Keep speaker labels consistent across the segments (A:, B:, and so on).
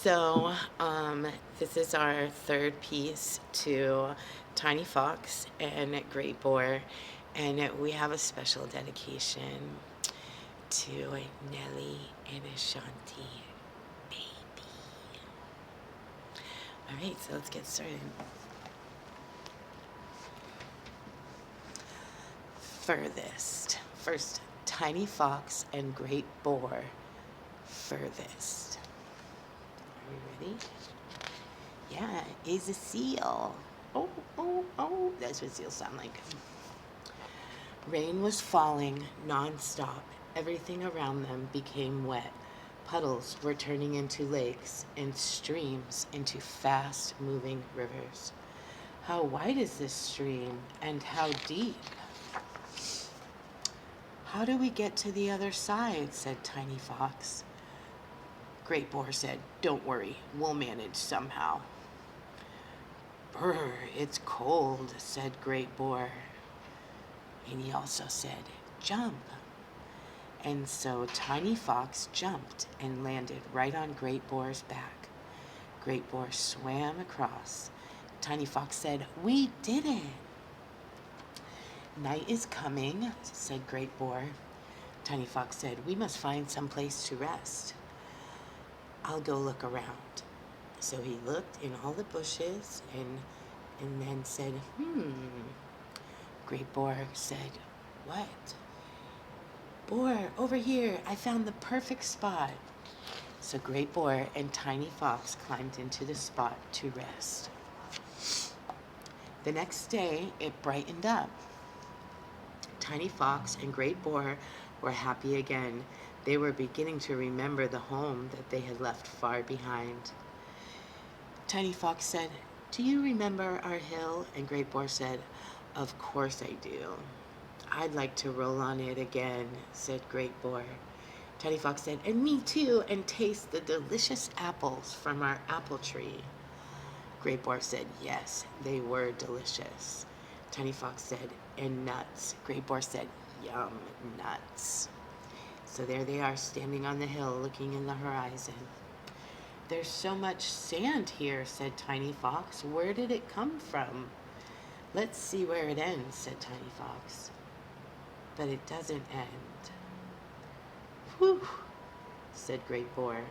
A: So, this is our third piece to Tiny Fox and Great Boar, and we have a special dedication to Nelly and Ashanti, baby. All right, so let's get started. Furthest. First, Tiny Fox and Great Boar. Furthest. Are we ready? Yeah, is a seal. Oh, oh, oh. That's what seals sound like. Rain was falling non-stop. Everything around them became wet. Puddles were turning into lakes and streams into fast-moving rivers. How wide is this stream and how deep? How do we get to the other side? Said Tiny Fox. Great Boar said, don't worry, we'll manage somehow. Brr, it's cold, said Great Boar. And he also said, jump. And so Tiny Fox jumped and landed right on Great Boar's back. Great Boar swam across. Tiny Fox said, we did it. Night is coming, said Great Boar. Tiny Fox said, we must find some place to rest. I'll go look around. So he looked in all the bushes and then said, Great Boar said, what? Boar, over here, I found the perfect spot. So Great Boar and Tiny Fox climbed into the spot to rest. The next day, it brightened up. Tiny Fox and Great Boar were happy again. They were beginning to remember the home that they had left far behind. Tiny Fox said, do you remember our hill? And Great Boar said, of course I do. I'd like to roll on it again, said Great Boar. Tiny Fox said, and me too, and taste the delicious apples from our apple tree. Great Boar said, yes, they were delicious. Tiny Fox said, and nuts. Great Boar said, yum, nuts. So there they are, standing on the hill, looking in the horizon. There's so much sand here, said Tiny Fox. Where did it come from? Let's see where it ends, said Tiny Fox. But it doesn't end. Whew, said Great Boar.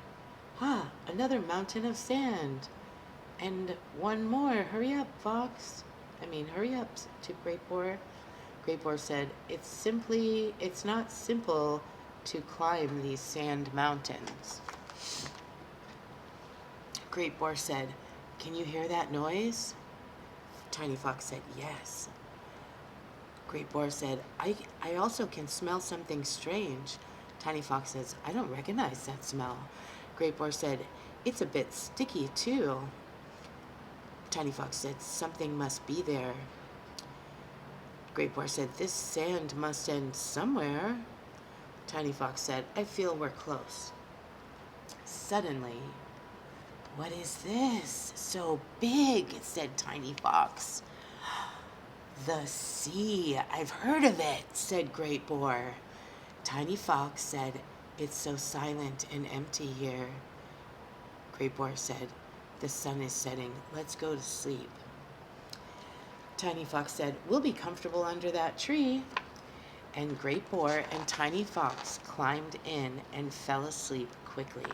A: Another mountain of sand. And one more. Hurry up, Fox. Hurry up, to Great Boar. Great Boar said, it's not simple to climb these sand mountains. Great Boar said, can you hear that noise? Tiny Fox said, yes. Great Boar said, I also can smell something strange. Tiny Fox says, I don't recognize that smell. Great Boar said, it's a bit sticky too. Tiny Fox said, something must be there. Great Boar said, this sand must end somewhere. Tiny Fox said, I feel we're close. Suddenly, what is this? So big, said Tiny Fox. The sea. I've heard of it, said Great Boar. Tiny Fox said, it's so silent and empty here. Great Boar said, the sun is setting. Let's go to sleep. Tiny Fox said, we'll be comfortable under that tree. And Great Boar and Tiny Fox climbed in and fell asleep quickly.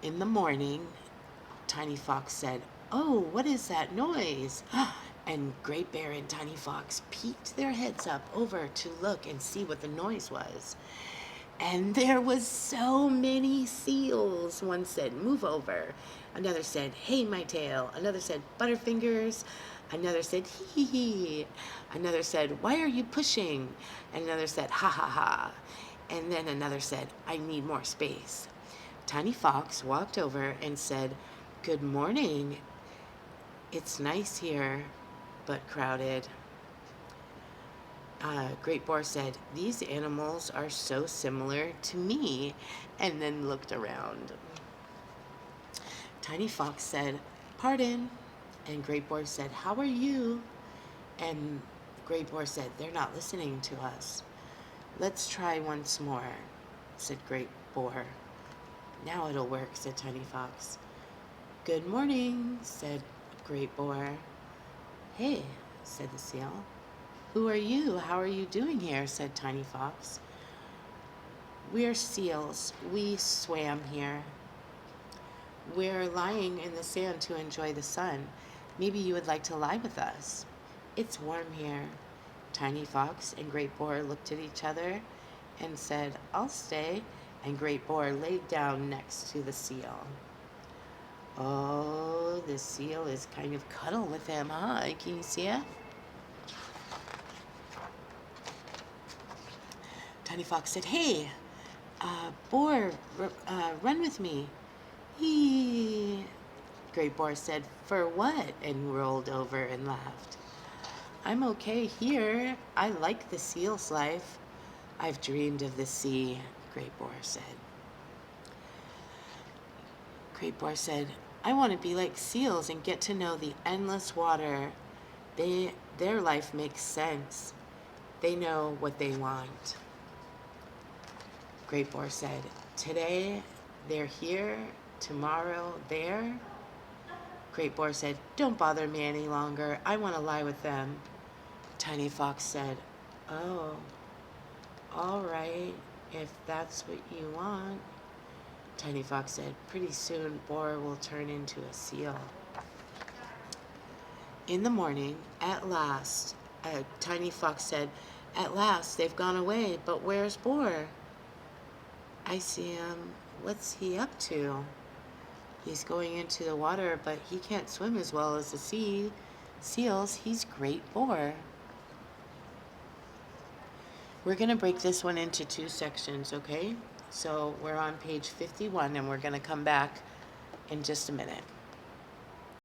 A: In the morning, Tiny Fox said, oh, what is that noise? And Great Bear and Tiny Fox peeked their heads up over to look and see what the noise was. And there was so many seals. One said, move over. Another said, hey, my tail. Another said, butterfingers. Another said, hee hee hee. Another said, why are you pushing? And another said, ha ha ha. And then another said, I need more space. Tiny Fox walked over and said, good morning. It's nice here, but crowded. Great Boar said, these animals are so similar to me, and then looked around. Tiny Fox said, pardon. And Great Boar said, how are you? And Great Boar said, they're not listening to us. Let's try once more, said Great Boar. Now it'll work, said Tiny Fox. Good morning, said Great Boar. Hey, said the seal. Who are you? How are you doing here? Said Tiny Fox. We're seals. We swam here. We're lying in the sand to enjoy the sun. Maybe you would like to lie with us. It's warm here. Tiny Fox and Great Boar looked at each other and said, I'll stay. And Great Boar laid down next to the seal. Oh, the seal is kind of cuddle with him, huh? Can you see it? Tiny Fox said, Hey, Boar, run with me. He. Great Boar said, For what? And rolled over and laughed. I'm okay here. I like the seal's life. I've dreamed of the sea, Great Boar said. Great Boar said, I want to be like seals and get to know the endless water. Their life makes sense. They know what they want. Great Boar said, Today they're here, tomorrow there. Great Boar said, Don't bother me any longer. I want to lie with them. Tiny Fox said, Oh, all right, if that's what you want. Tiny Fox said, Pretty soon Boar will turn into a seal. In the morning, at last, Tiny Fox said, At last, they've gone away, but where's Boar? I see him. What's he up to? He's going into the water, but he can't swim as well as the seals. He's Great Boar. We're going to break this one into 2 sections, okay? So we're on page 51, and we're going to come back in just a minute.